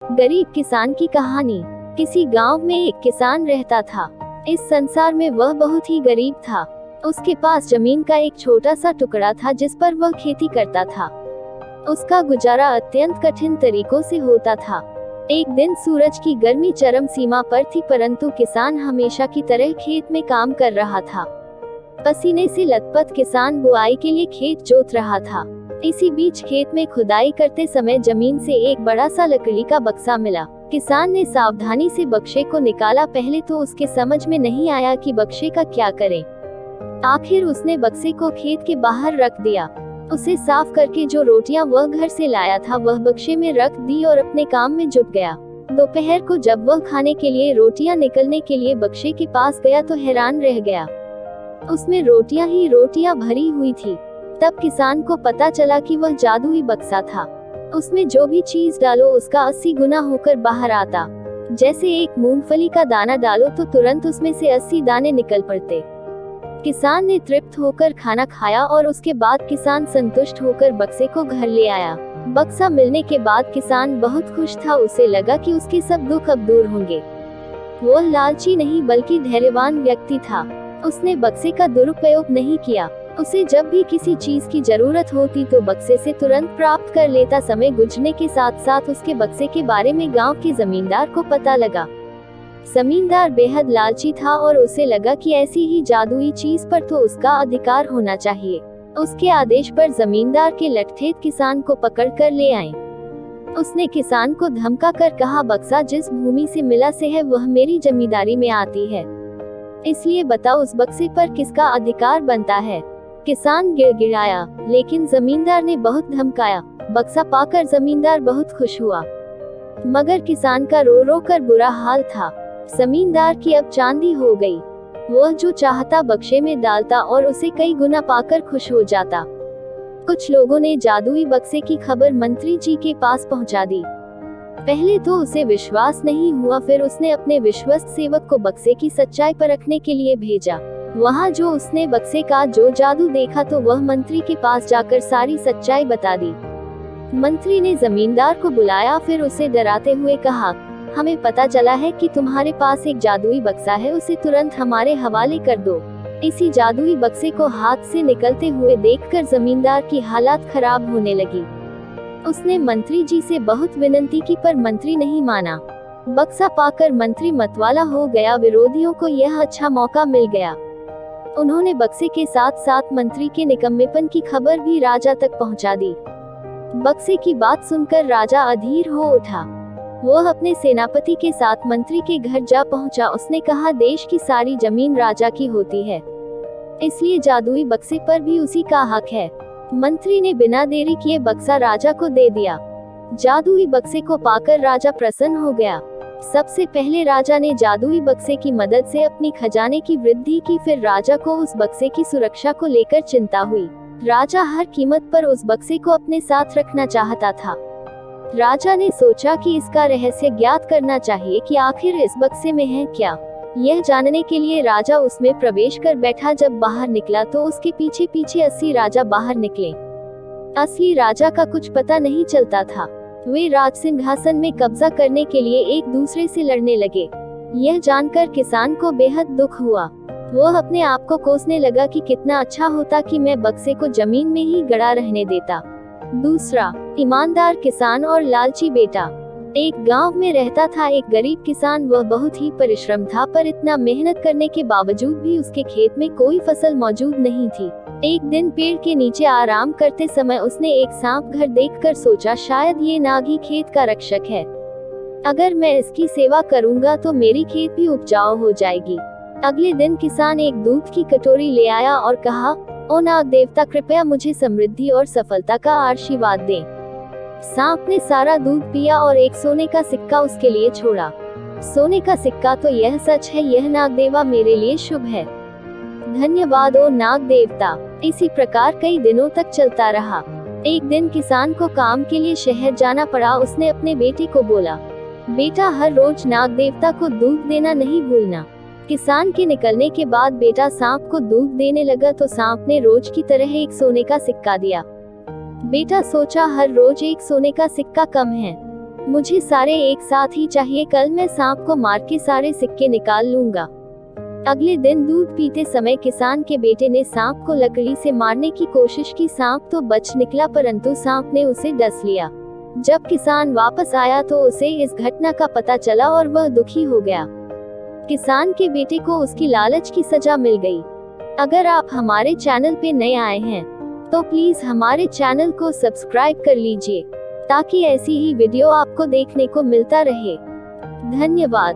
गरीब किसान की कहानी। किसी गांव में एक किसान रहता था। इस संसार में वह बहुत ही गरीब था। उसके पास जमीन का एक छोटा सा टुकड़ा था जिस पर वह खेती करता था। उसका गुजारा अत्यंत कठिन तरीकों से होता था। एक दिन सूरज की गर्मी चरम सीमा पर थी, परंतु किसान हमेशा की तरह खेत में काम कर रहा था। पसीने से लथपथ किसान बुआई के लिए खेत जोत रहा था। इसी बीच खेत में खुदाई करते समय जमीन से एक बड़ा सा लकड़ी का बक्सा मिला। किसान ने सावधानी से बक्से को निकाला। पहले तो उसके समझ में नहीं आया कि बक्से का क्या करें। आखिर उसने बक्से को खेत के बाहर रख दिया। उसे साफ करके जो रोटियां वह घर से लाया था वह बक्से में रख दी और अपने काम में जुट गया। दोपहर को जब वह खाने के लिए रोटियां निकलने के लिए बक्से के पास गया तो हैरान रह गया। उसमें रोटियां ही रोटियां भरी हुई थी। तब किसान को पता चला कि वह जादुई बक्सा था। उसमें जो भी चीज डालो उसका 80 गुना होकर बाहर आता। जैसे एक मूंगफली का दाना डालो तो तुरंत उसमें से 80 दाने निकल पड़ते। किसान ने तृप्त होकर खाना खाया और उसके बाद किसान संतुष्ट होकर बक्से को घर ले आया। बक्सा मिलने के बाद किसान बहुत खुश था। उसे लगा कि उसके सब दुख अब दूर होंगे। वो लालची नहीं बल्कि धैर्यवान व्यक्ति था। उसने बक्से का दुरुपयोग नहीं किया। उसे जब भी किसी चीज की जरूरत होती तो बक्से से तुरंत प्राप्त कर लेता। समय गुजरने के साथ साथ उसके बक्से के बारे में गांव के जमींदार को पता लगा। जमींदार बेहद लालची था और उसे लगा कि ऐसी ही जादुई चीज पर तो उसका अधिकार होना चाहिए। उसके आदेश पर जमींदार के लठठेठ किसान को पकड़ कर ले आए। उसने किसान को धमका कर कहा, बक्सा जिस भूमि से मिला से है वह मेरी जमींदारी में आती है, इसलिए बताओ उस बक्से पर किसका अधिकार बनता है। किसान गिड़गिड़ाया, लेकिन जमींदार ने बहुत धमकाया। बक्सा पाकर जमींदार बहुत खुश हुआ, मगर किसान का रो रो कर बुरा हाल था। जमींदार की अब चांदी हो गई। वह जो चाहता बक्से में डालता और उसे कई गुना पाकर खुश हो जाता। कुछ लोगों ने जादुई बक्से की खबर मंत्री जी के पास पहुंचा दी। पहले तो उसे विश्वास नहीं हुआ, फिर उसने अपने विश्वस्त सेवक को बक्से की सच्चाई परखने के लिए भेजा। वहां जो उसने बक्से का जो जादू देखा तो वह मंत्री के पास जाकर सारी सच्चाई बता दी। मंत्री ने जमींदार को बुलाया, फिर उसे डराते हुए कहा, हमें पता चला है कि तुम्हारे पास एक जादुई बक्सा है, उसे तुरंत हमारे हवाले कर दो। इसी जादुई बक्से को हाथ से निकलते हुए देखकर जमींदार की हालत खराब होने लगी। उसने मंत्री जी से बहुत विनती की पर मंत्री नहीं माना। बक्सा पाकर मंत्री मतवाला हो गया। विरोधियों को यह अच्छा मौका मिल गया। उन्होंने बक्से के साथ साथ मंत्री के निकम्मेपन की खबर भी राजा तक पहुंचा दी। बक्से की बात सुनकर राजा अधीर हो उठा। वह अपने सेनापति के साथ मंत्री के घर जा पहुंचा। उसने कहा, देश की सारी जमीन राजा की होती है, इसलिए जादुई बक्से पर भी उसी का हक है। मंत्री ने बिना देरी किए बक्सा राजा को दे दिया। जादुई बक्से को पाकर राजा प्रसन्न हो गया। सबसे पहले राजा ने जादुई बक्से की मदद से अपनी खजाने की वृद्धि की, फिर राजा को उस बक्से की सुरक्षा को लेकर चिंता हुई। राजा हर कीमत पर उस बक्से को अपने साथ रखना चाहता था। राजा ने सोचा कि इसका रहस्य ज्ञात करना चाहिए कि आखिर इस बक्से में है क्या। यह जानने के लिए राजा उसमें प्रवेश कर बैठा। जब बाहर निकला तो उसके पीछे पीछे 80 राजा बाहर निकले। असली राजा का कुछ पता नहीं चलता था। वे राज सिंहासन में कब्जा करने के लिए एक दूसरे से लड़ने लगे। यह जानकर किसान को बेहद दुख हुआ। वह अपने आप को कोसने लगा कि कितना अच्छा होता कि मैं बक्से को जमीन में ही गड़ा रहने देता। दूसरा, ईमानदार किसान और लालची बेटा। एक गांव में रहता था एक गरीब किसान। वह बहुत ही परिश्रम था, पर इतना मेहनत करने के बावजूद भी उसके खेत में कोई फसल मौजूद नहीं थी। एक दिन पेड़ के नीचे आराम करते समय उसने एक सांप घर देखकर सोचा, शायद ये नाग ही खेत का रक्षक है। अगर मैं इसकी सेवा करूंगा तो मेरी खेत भी उपजाऊ हो जाएगी। अगले दिन किसान एक दूध की कटोरी ले आया और कहा, ओ नाग देवता, कृपया मुझे समृद्धि और सफलता का आशीर्वाद दें। सांप ने सारा दूध पिया और एक सोने का सिक्का उसके लिए छोड़ा। सोने का सिक्का, तो यह सच है, यह नाग देवा मेरे लिए शुभ है। धन्यवाद ओ नाग देवता। इसी प्रकार कई दिनों तक चलता रहा। एक दिन किसान को काम के लिए शहर जाना पड़ा। उसने अपने बेटे को बोला, बेटा, हर रोज नाग देवता को दूध देना नहीं भूलना। किसान के निकलने के बाद बेटा सांप को दूध देने लगा तो सांप ने रोज की तरह एक सोने का सिक्का दिया। बेटा सोचा, हर रोज एक सोने का सिक्का कम है, मुझे सारे एक साथ ही चाहिए, कल मैं सांप को मार के सारे सिक्के निकाल लूंगा। अगले दिन दूध पीते समय किसान के बेटे ने सांप को लकड़ी से मारने की कोशिश की। सांप तो बच निकला, परंतु सांप ने उसे डस लिया। जब किसान वापस आया तो उसे इस घटना का पता चला और वह दुखी हो गया। किसान के बेटे को उसकी लालच की सजा मिल गई। अगर आप हमारे चैनल पे नए आए हैं तो प्लीज हमारे चैनल को सब्सक्राइब कर लीजिए, ताकि ऐसी ही वीडियो आपको देखने को मिलता रहे। धन्यवाद।